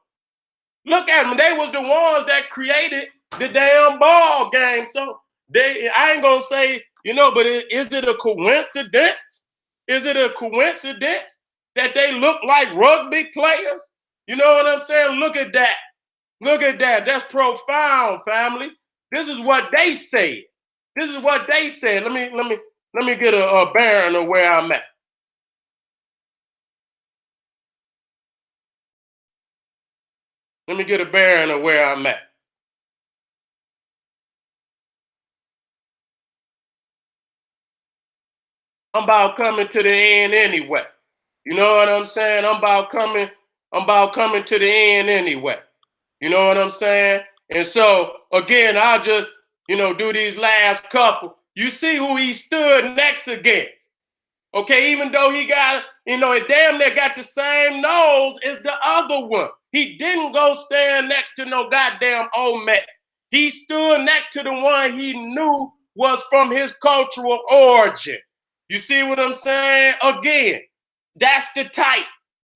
Look at them. They was the ones that created the damn ball game. So I ain't gonna say, but is it a coincidence? Is it a coincidence that they look like rugby players? You know what I'm saying? Look at that. Look at that. That's profound, family. This is what they said. This is what they said. Let me get a bearing of where I'm at. Let me get a bearing of where I'm at. I'm about coming to the end anyway. You know what I'm saying? I'm about coming to the end anyway. You know what I'm saying? And so again, I'll just, do these last couple. You see who he stood next against. Okay, even though he got, it damn near got the same nose as the other one. He didn't go stand next to no goddamn Olmec. He stood next to the one he knew was from his cultural origin. You see what I'm saying? Again, that's the type.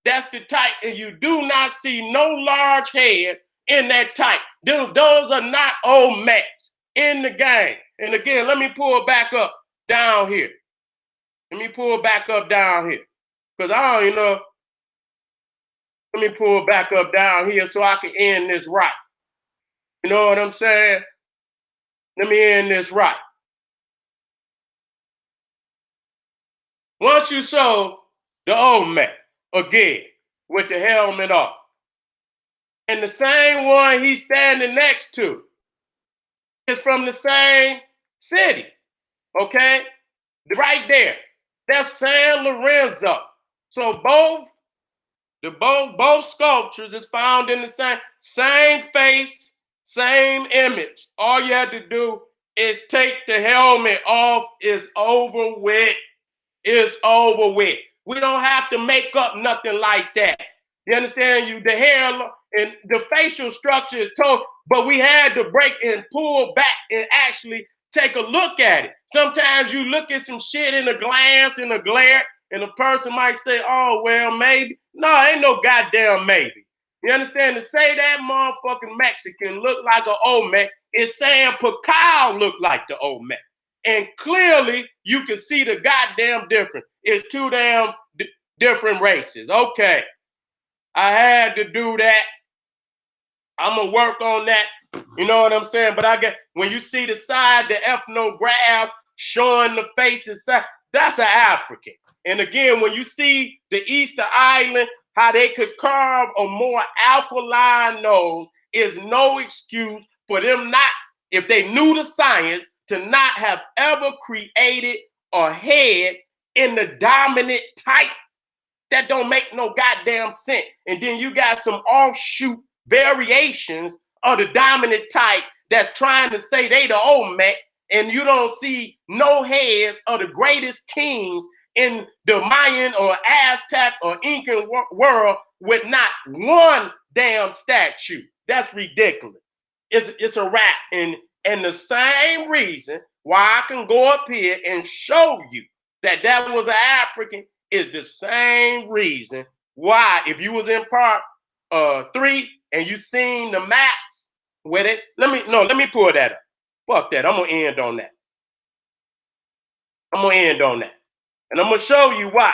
That's the type. And you do not see no large heads in that type. Those are not Olmecs in the game. And again, let me pull back up down here. Let me pull back up down here. Because I don't, let me pull back up down here so I can end this right. You know what I'm saying? Let me end this right. Once you saw the Olmec again with the helmet off, and the same one he's standing next to is from the same city, okay? Right there. That's San Lorenzo. So both sculptures is found in the same face, same image. All you have to do is take the helmet off. It's over with. It's over with. We don't have to make up nothing like that. You understand? The hair and the facial structure is total, but we had to break and pull back and actually take a look at it. Sometimes you look at some shit in a glance, in a glare, and a person might say, oh, well, maybe. No, ain't no goddamn maybe. You understand? To say that motherfucking Mexican look like an Olmec is saying Pacquiao look like the Olmec. And clearly, you can see the goddamn difference. It's two damn different races. Okay, I had to do that. I'm going to work on that. You know what I'm saying? But when you see the side, the ethnograph showing the faces, that's an African. And again, when you see the Easter Island, how they could carve a more alkaline nose is no excuse for them not, if they knew the science, to not have ever created a head in the dominant type. That don't make no goddamn sense. And then you got some offshoot variations are the dominant type that's trying to say they the Olmec, and you don't see no heads of the greatest kings in the Mayan or Aztec or Incan world with not one damn statue. That's ridiculous. It's a wrap. And the same reason why I can go up here and show you that that was an African is the same reason why, if you was in part 3 and you seen the maps with it, let me pull that up. Fuck that. I'm gonna end on that. I'm gonna end on that. And I'm gonna show you why.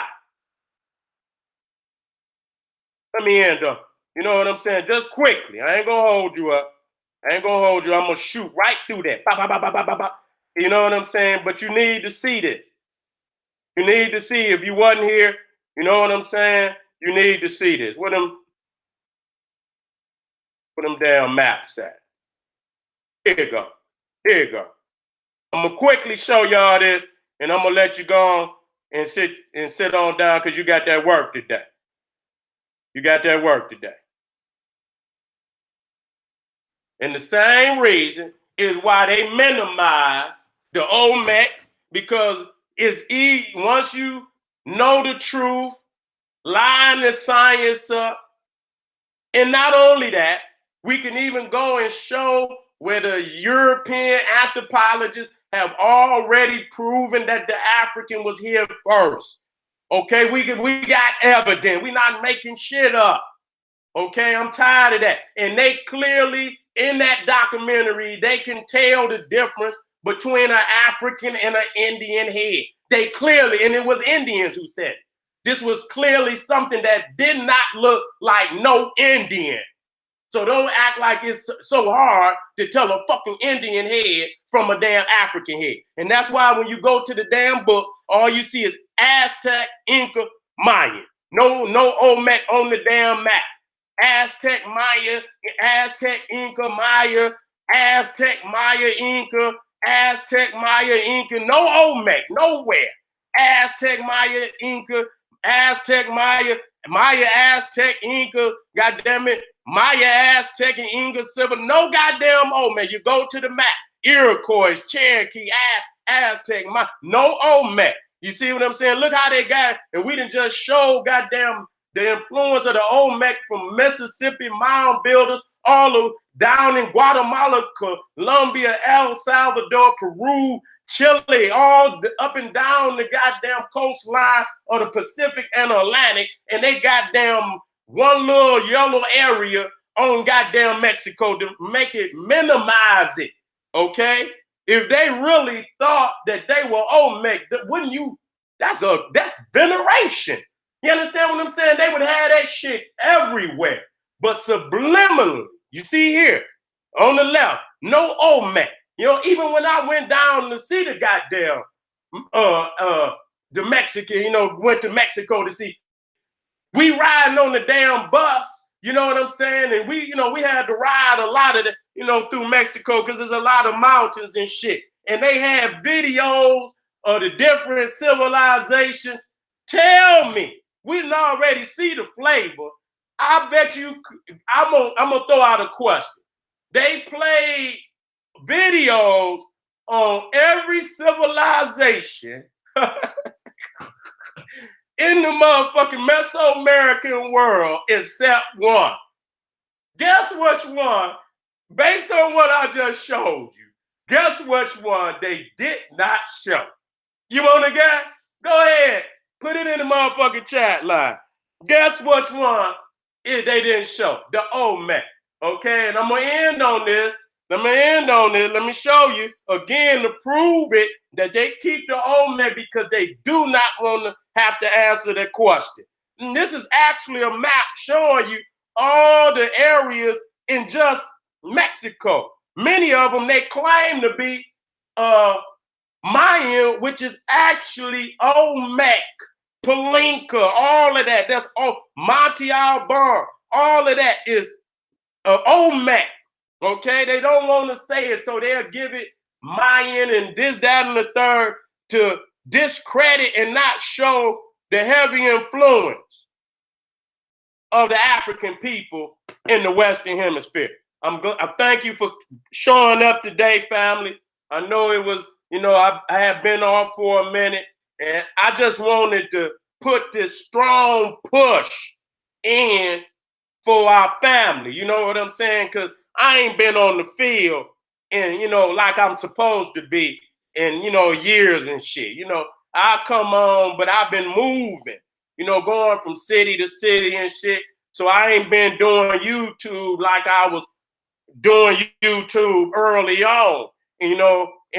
Let me end up. You know what I'm saying? Just quickly. I ain't gonna hold you up. I ain't gonna hold you. I'm gonna shoot right through that. Bah, bah, bah, bah, bah, bah, bah. You know what I'm saying? But you need to see this. You need to see, if you wasn't here, you know what I'm saying? You need to see this. Where them damn maps at? Here you go. Here you go. I'm gonna quickly show y'all this, and I'm gonna let you go on and sit on down because you got that work today. You got that work today. And the same reason is why they minimize the Olmecs, because it's easy once you know the truth, line the science up. And not only that, we can even go and show where the European anthropologists have already proven that the African was here first. Okay, we got evidence. We're not making shit up. Okay, I'm tired of that. And they clearly, in that documentary, they can tell the difference between an African and an Indian head. They clearly, and it was Indians who said it. This was clearly something that did not look like no Indian. So don't act like it's so hard to tell a fucking Indian head from a damn African head. And that's why when you go to the damn book, all you see is Aztec, Inca, Mayan. No Olmec on the damn map. Aztec, Maya, Aztec, Inca, Maya, Aztec, Maya, Inca, Aztec, Maya, Inca. No Olmec, nowhere. Aztec, Maya, Inca, Aztec, Maya, Aztec, Inca, goddamn it, Maya, Aztec, and Inca civil. No goddamn Olmec. You go to the map. Iroquois, Cherokee, Aztec, no Olmec. You see what I'm saying? Look how they got, and we didn't just show goddamn the influence of the Olmec from Mississippi mound builders all of down in Guatemala, Colombia, El Salvador, Peru, Chile, all up and down the goddamn coastline of the Pacific and Atlantic, and they goddamn one little yellow area on goddamn Mexico to make it minimize it, okay? If they really thought that they were Olmec, wouldn't you? That's veneration. You understand what I'm saying? They would have that shit everywhere. But subliminally, you see here on the left, no Olmec. You know, even when I went down to see the goddamn the Mexican, you know, went to Mexico to see, we riding on the damn bus, you know what I'm saying? And we had to ride a lot of the, through Mexico because there's a lot of mountains and shit. And they had videos of the different civilizations. Tell me, we didn't already see the flavor. I bet you, I'm gonna throw out a question. They played videos on every civilization in the motherfucking Mesoamerican world except one. Guess which one? Based on what I just showed you, guess which one they did not show? You want to guess? Go ahead. Put it in the motherfucking chat line. Guess which one they didn't show? The Olmec. Okay, and I'm going to end on this. Let me show you again to prove it that they keep the Olmec because they do not want to have to answer that question. And this is actually a map showing you all the areas in just Mexico. Many of them they claim to be Mayan, which is actually Olmec, Palenque, all of that. That's all. Monte Alban, all of that is Olmec. Okay, they don't want to say it, so they'll give it Mayan and this, that, and the third to discredit and not show the heavy influence of the African people in the Western Hemisphere. I thank you for showing up today, family. I know it was, I have been off for a minute, and I just wanted to put this strong push in for our family. You know what I'm saying? Because I ain't been on the field and like I'm supposed to be in years and shit. I come on, but I've been moving. Going from city to city and shit. So I ain't been doing YouTube like I was doing YouTube early on, in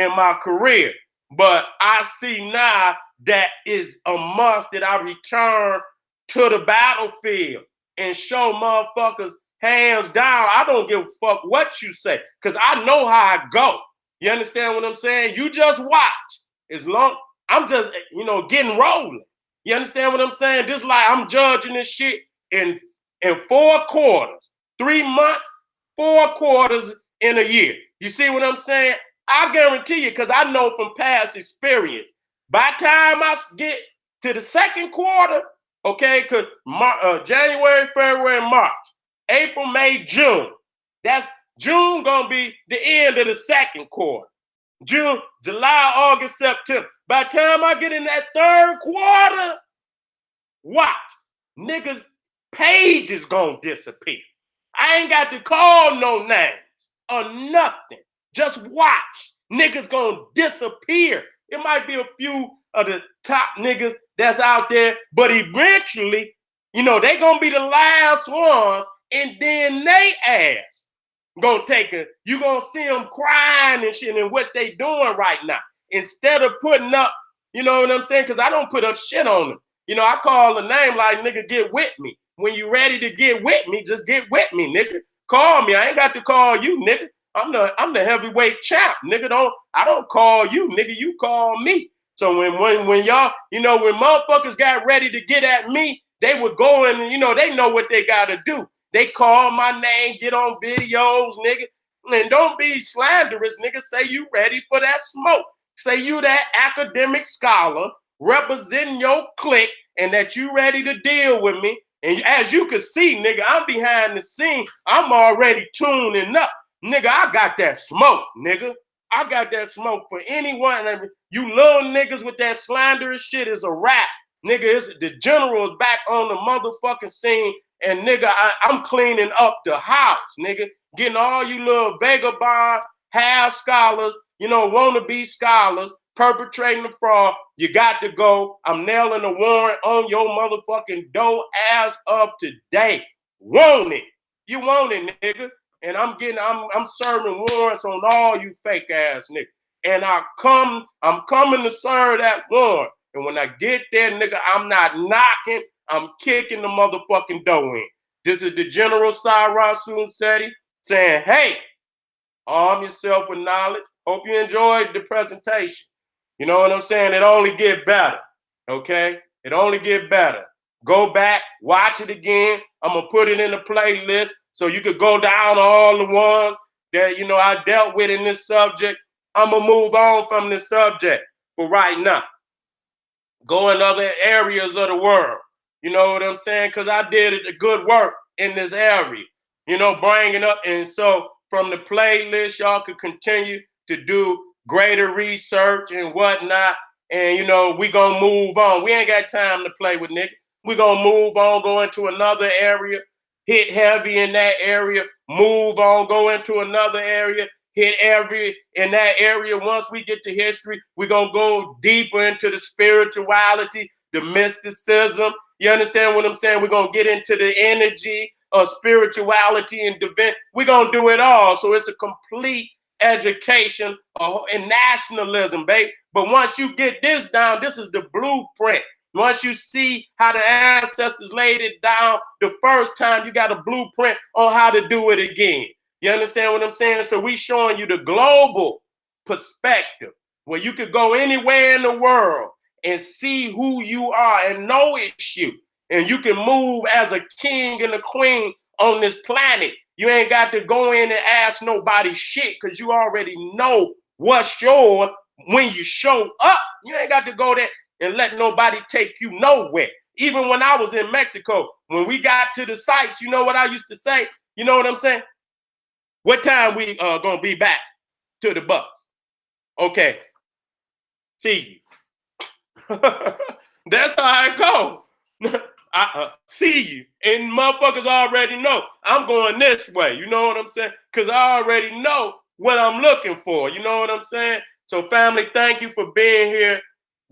my career. But I see now that is a must that I return to the battlefield and show motherfuckers hands down. I don't give a fuck what you say, because I know how I go. You understand what I'm saying? You just watch. As long I'm just, getting rolling. You understand what I'm saying? Just like I'm judging this shit in 4 quarters, 3 months, 4 quarters in a year. You see what I'm saying? I guarantee you, because I know from past experience, by the time I get to the second quarter, okay, because January, February, March, April, May, June, that's June gonna be the end of the second quarter. June, July, August, September. By the time I get in that third quarter, watch, niggas' page is gonna disappear. I ain't got to call no names or nothing. Just watch. Niggas gonna disappear. It might be a few of the top niggas that's out there, but eventually, they gonna be the last ones, and then they ass gonna take it. You gonna see them crying and shit and what they doing right now. Instead of putting up, you know what I'm saying? Because I don't put up shit on them. I call a name like, nigga, get with me. When you ready to get with me, just get with me, nigga. Call me. I ain't got to call you, nigga. I'm the heavyweight champ, nigga. I don't call you, nigga. You call me. So when y'all, when motherfuckers got ready to get at me, they would go and they know what they gotta do. They call my name, get on videos, nigga. And don't be slanderous, nigga. Say you ready for that smoke. Say you that academic scholar representing your clique and that you ready to deal with me. And as you can see, nigga, I'm behind the scene. I'm already tuning up. Nigga, I got that smoke, nigga. I got that smoke for anyone. You little niggas with that slanderous shit is a rap. Nigga, the general is back on the motherfucking scene. And nigga, I'm cleaning up the house, nigga. Getting all you little vagabond, half scholars, wannabe scholars, perpetrating the fraud. You got to go. I'm nailing a warrant on your motherfucking door as of today. Want it. You want it, nigga. And I'm serving warrants on all you fake ass niggas. And I'm coming to serve that warrant. And when I get there, nigga, I'm not knocking. I'm kicking the motherfucking door in. This is the General Cyrus Sunsetti saying, hey, arm yourself with knowledge. Hope you enjoyed the presentation. You know what I'm saying? It only get better, okay? It only get better. Go back, watch it again. I'm going to put it in a playlist so you could go down all the ones that, I dealt with in this subject. I'm going to move on from this subject for right now. Go in other areas of the world. You know what I'm saying? Because I did the good work in this area, bringing up. And so from the playlist, y'all could continue to do greater research and whatnot. And, we going to move on. We ain't got time to play with niggas. We going to move on, go into another area, hit heavy in that area, move on, go into another area, hit every in that area. Once we get to history, we're going to go deeper into the spirituality, the mysticism. You understand what I'm saying? We're going to get into the energy of spirituality and divinity. We're going to do it all. So it's a complete education and nationalism, babe. But once you get this down, this is the blueprint. Once you see how the ancestors laid it down the first time, you got a blueprint on how to do it again. You understand what I'm saying? So we showing you the global perspective where you could go anywhere in the world and see who you are and know it's you. And you can move as a king and a queen on this planet. You ain't got to go in and ask nobody shit because you already know what's yours when you show up. You ain't got to go there and let nobody take you nowhere. Even when I was in Mexico, when we got to the sites, you know what I used to say? You know what I'm saying? What time we gonna be back to the bus? Okay. See you. That's how I go. See you. And motherfuckers already know I'm going this way. You know what I'm saying? Because I already know what I'm looking for. You know what I'm saying? So family, thank you for being here.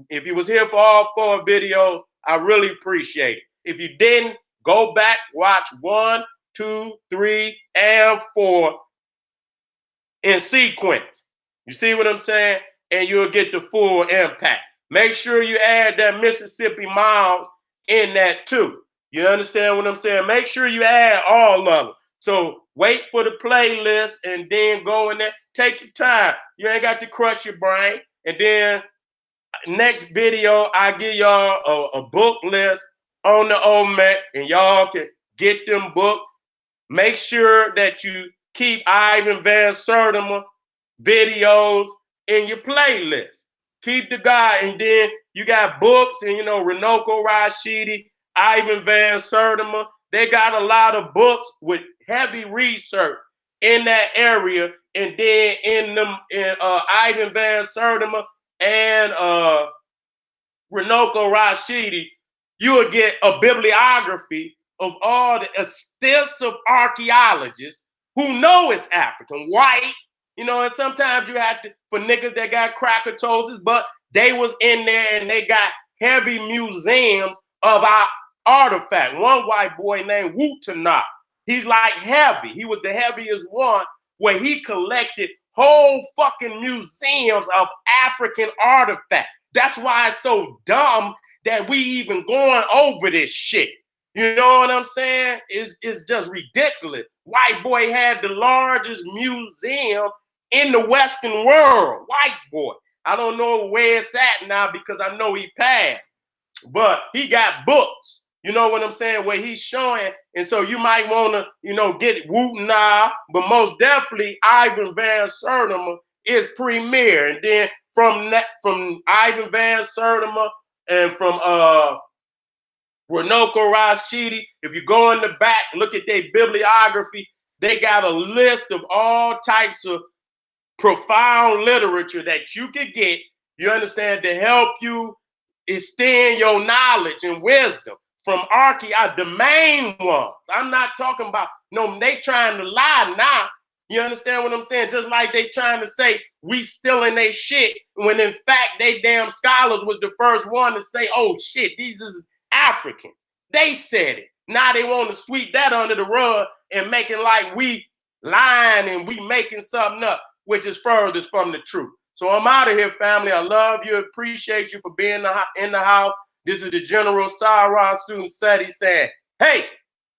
If you was here for all 4 videos, I really appreciate it. If you didn't, go back, watch 1, 2, 3, and 4 in sequence. You see what I'm saying? And you'll get the full impact. Make sure you add that Mississippi Miles in that too. You understand what I'm saying? Make sure you add all of them. So wait for the playlist and then go in there. Take your time. You ain't got to crush your brain. And then next video, I give y'all a book list on the Olmecs, and y'all can get them books. Make sure that you keep Ivan Van Sertima videos in your playlist. Keep the guy, and then you got books, and you know, Runoko Rashidi, Ivan Van Sertima. They got a lot of books with heavy research in that area, and then in them, Ivan Van Sertima and Runoko Rashidi, you will get a bibliography of all the extensive archaeologists who know it's African, white, you know, and sometimes you have to, for niggas that got crackatosis, but they was in there and they got heavy museums of our artifact. One white boy named Wutana, he's like heavy. He was the heaviest one, where he collected whole fucking museums of African artifacts. That's why it's so dumb that we even going over this shit. You know what I'm saying? It's just ridiculous. White boy had the largest museum in the Western world. White boy. I don't know where it's at now because I know he passed. But he got books. You know what I'm saying? Where he's showing. And so you might want to, you know, get Wutana, but most definitely Ivan Van Sertima is premier. And then from Ivan Van Sertima and from Runoko Rashidi, if you go in the back, look at their bibliography, they got a list of all types of profound literature that you could get, you understand, to help you extend your knowledge and wisdom from the main ones. I'm not talking about, no, they trying to lie now. You understand what I'm saying? Just like they trying to say we stealing their shit, when in fact they damn scholars was the first one to say, oh shit, these is African. They said it. Now they want to sweep that under the rug and making like we lying and we making something up, which is furthest from the truth. So I'm out of here, family. I love you. Appreciate you for being in the house. This is the General Sarah Seti saying, hey,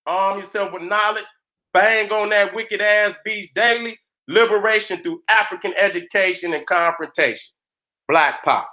arm yourself with knowledge. Bang on that wicked ass beast daily. Liberation through African education and confrontation. Black Pop.